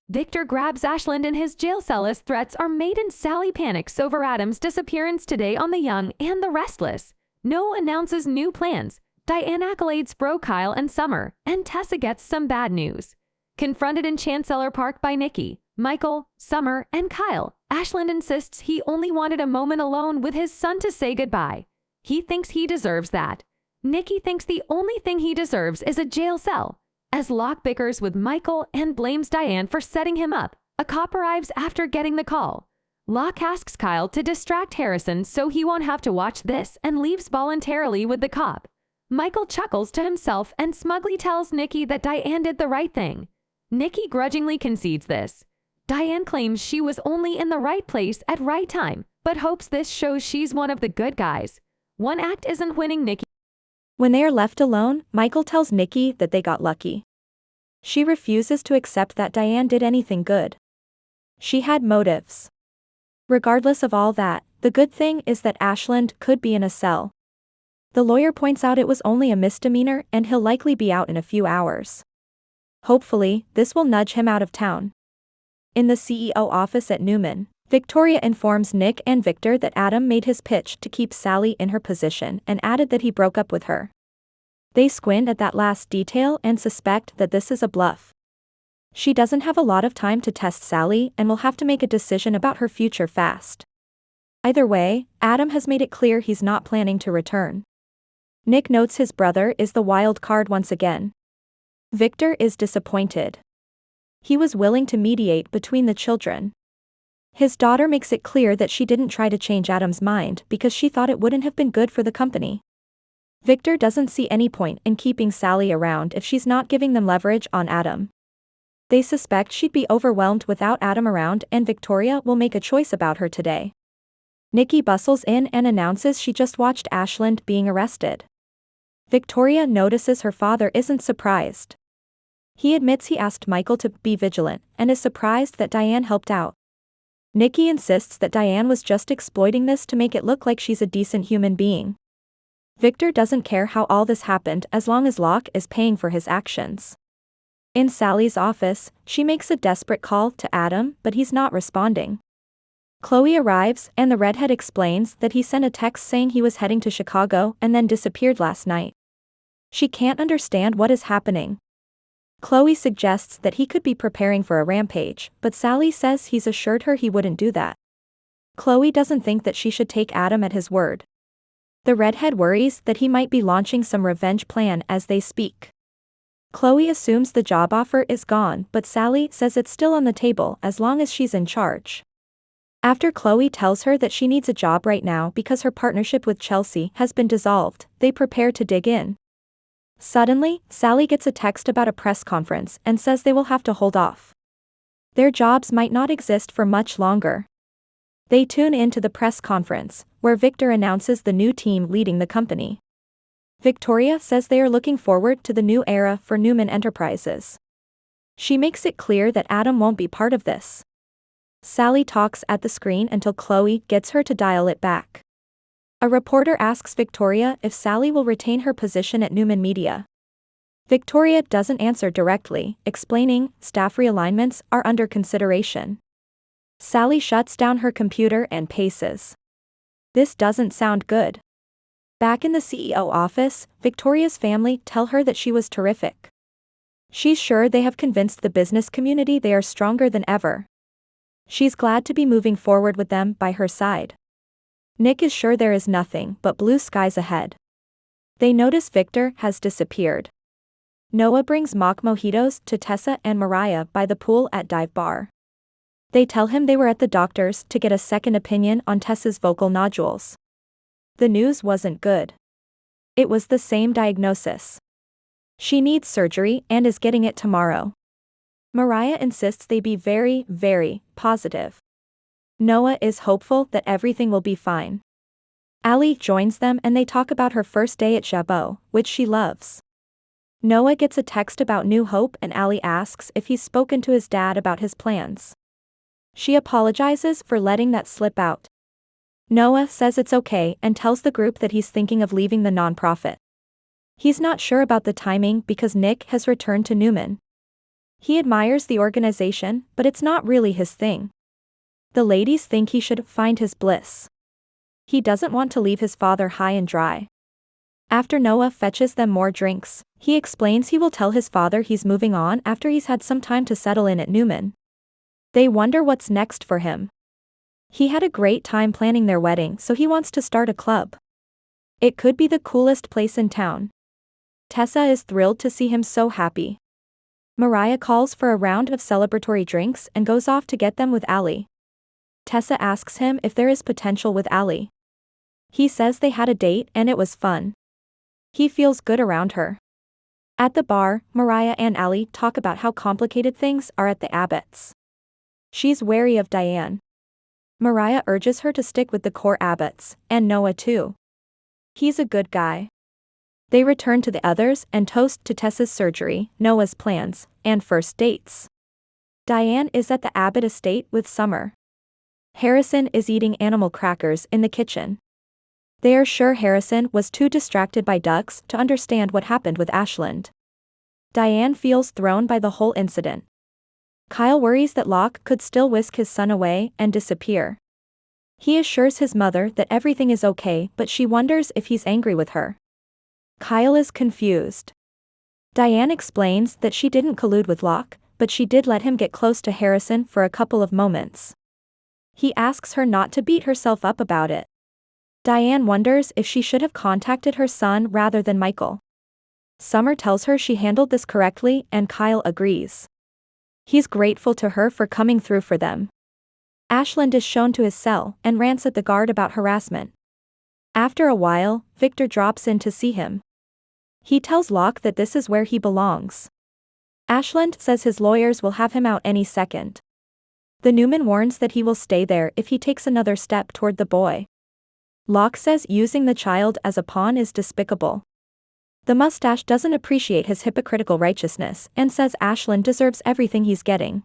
Victor grabs Ashland in his jail cell as threats are made and Sally panics over Adam's disappearance today on the young and the restless. Noah announces new plans. Diane accolades Bro Kyle and Summer, and Tessa gets some bad news. Confronted in Chancellor Park by Nikki, Michael, Summer, and Kyle, Ashland insists he only wanted a moment alone with his son to say goodbye. He thinks he deserves that. Nikki thinks the only thing he deserves is a jail cell. As Locke bickers with Michael and blames Diane for setting him up, a cop arrives after getting the call. Locke asks Kyle to distract Harrison so he won't have to watch this and leaves voluntarily with the cop. Michael chuckles to himself and smugly tells Nikki that Diane did the right thing. Nikki grudgingly concedes this. Diane claims she was only in the right place at right time, but hopes this shows she's one of the good guys. One act isn't winning Nikki. When they are left alone, Michael tells Nikki that they got lucky. She refuses to accept that Diane did anything good. She had motives. Regardless of all that, the good thing is that Ashland could be in a cell. The lawyer points out it was only a misdemeanor and he'll likely be out in a few hours. Hopefully, this will nudge him out of town. In the CEO office at Newman, Victoria informs Nick and Victor that Adam made his pitch to keep Sally in her position and added that he broke up with her. They squint at that last detail and suspect that this is a bluff. She doesn't have a lot of time to test Sally and will have to make a decision about her future fast. Either way, Adam has made it clear he's not planning to return. Nick notes his brother is the wild card once again. Victor is disappointed. He was willing to mediate between the children. His daughter makes it clear that she didn't try to change Adam's mind because she thought it wouldn't have been good for the company. Victor doesn't see any point in keeping Sally around if she's not giving them leverage on Adam. They suspect she'd be overwhelmed without Adam around and Victoria will make a choice about her today. Nikki bustles in and announces she just watched Ashland being arrested. Victoria notices her father isn't surprised. He admits he asked Michael to be vigilant and is surprised that Diane helped out. Nikki insists that Diane was just exploiting this to make it look like she's a decent human being. Victor doesn't care how all this happened as long as Locke is paying for his actions. In Sally's office, she makes a desperate call to Adam, but he's not responding. Chloe arrives and the redhead explains that he sent a text saying he was heading to Chicago and then disappeared last night. She can't understand what is happening. Chloe suggests that he could be preparing for a rampage, but Sally says he's assured her he wouldn't do that. Chloe doesn't think that she should take Adam at his word. The redhead worries that he might be launching some revenge plan as they speak. Chloe assumes the job offer is gone, but Sally says it's still on the table as long as she's in charge. After Chloe tells her that she needs a job right now because her partnership with Chelsea has been dissolved, they prepare to dig in. Suddenly, Sally gets a text about a press conference and says they will have to hold off. Their jobs might not exist for much longer. They tune in to the press conference, where Victor announces the new team leading the company. Victoria says they are looking forward to the new era for Newman Enterprises. She makes it clear that Adam won't be part of this. Sally talks at the screen until Chloe gets her to dial it back. A reporter asks Victoria if Sally will retain her position at Newman Media. Victoria doesn't answer directly, explaining staff realignments are under consideration. Sally shuts down her computer and paces. This doesn't sound good. Back in the CEO office, Victoria's family tell her that she was terrific. She's sure they have convinced the business community they are stronger than ever. She's glad to be moving forward with them by her side. Nick is sure there is nothing but blue skies ahead. They notice Victor has disappeared. Noah brings mock mojitos to Tessa and Mariah by the pool at Dive Bar. They tell him they were at the doctor's to get a second opinion on Tessa's vocal nodules. The news wasn't good. It was the same diagnosis. She needs surgery and is getting it tomorrow. Mariah insists they be very, very positive. Noah is hopeful that everything will be fine. Allie joins them and they talk about her first day at Chabot, which she loves. Noah gets a text about New Hope and Allie asks if he's spoken to his dad about his plans. She apologizes for letting that slip out. Noah says it's okay and tells the group that he's thinking of leaving the nonprofit. He's not sure about the timing because Nick has returned to Newman. He admires the organization, but it's not really his thing. The ladies think he should find his bliss. He doesn't want to leave his father high and dry. After Noah fetches them more drinks, he explains he will tell his father he's moving on after he's had some time to settle in at Newman. They wonder what's next for him. He had a great time planning their wedding, so he wants to start a club. It could be the coolest place in town. Tessa is thrilled to see him so happy. Mariah calls for a round of celebratory drinks and goes off to get them with Allie. Tessa asks him if there is potential with Allie. He says they had a date and it was fun. He feels good around her. At the bar, Mariah and Allie talk about how complicated things are at the Abbotts. She's wary of Diane. Mariah urges her to stick with the core Abbotts, and Noah too. He's a good guy. They return to the others and toast to Tessa's surgery, Noah's plans, and first dates. Diane is at the Abbott estate with Summer. Harrison is eating animal crackers in the kitchen. They are sure Harrison was too distracted by ducks to understand what happened with Ashland. Diane feels thrown by the whole incident. Kyle worries that Locke could still whisk his son away and disappear. He assures his mother that everything is okay, but she wonders if he's angry with her. Kyle is confused. Diane explains that she didn't collude with Locke, but she did let him get close to Harrison for a couple of moments. He asks her not to beat herself up about it. Diane wonders if she should have contacted her son rather than Michael. Summer tells her she handled this correctly and Kyle agrees. He's grateful to her for coming through for them. Ashland is shown to his cell and rants at the guard about harassment. After a while, Victor drops in to see him. He tells Locke that this is where he belongs. Ashland says his lawyers will have him out any second. The Newman warns that he will stay there if he takes another step toward the boy. Locke says using the child as a pawn is despicable. The mustache doesn't appreciate his hypocritical righteousness and says Ashland deserves everything he's getting.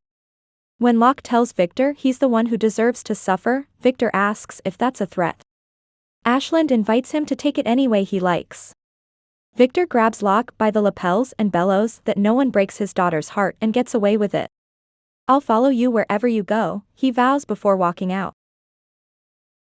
When Locke tells Victor he's the one who deserves to suffer, Victor asks if that's a threat. Ashland invites him to take it any way he likes. Victor grabs Locke by the lapels and bellows that no one breaks his daughter's heart and gets away with it. "I'll follow you wherever you go," he vows before walking out.